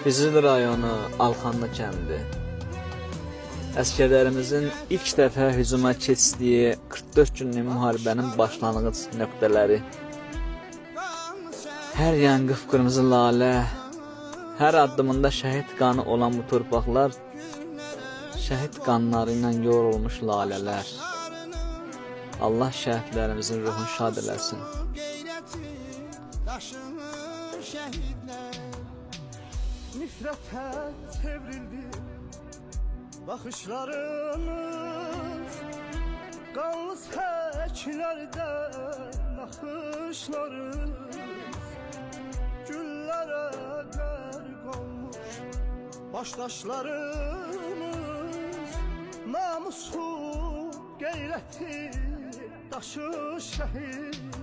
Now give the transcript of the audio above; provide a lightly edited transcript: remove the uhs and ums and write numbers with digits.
Füzuli rayonu Alxanlı kəndi. Əsgərlərimizin ilk dəfə hücuma keçdiyi 44 günlük müharibənin başlanğıc nöqtələri. Hər yan qıpqırmızı lalə, hər addımında şəhid qanı olan bu torpaqlar, şəhid qanları ilə yoğrulmuş lalələr. Allah şəhidlərimizin ruhunu şad eləsin. Nifrətə çevrildi baxışlarımız, qanlı səklərdə naxışlarımız, güllərə qərq olmuş başdaşlarımız, namusu qeyrəti daşı şəhid.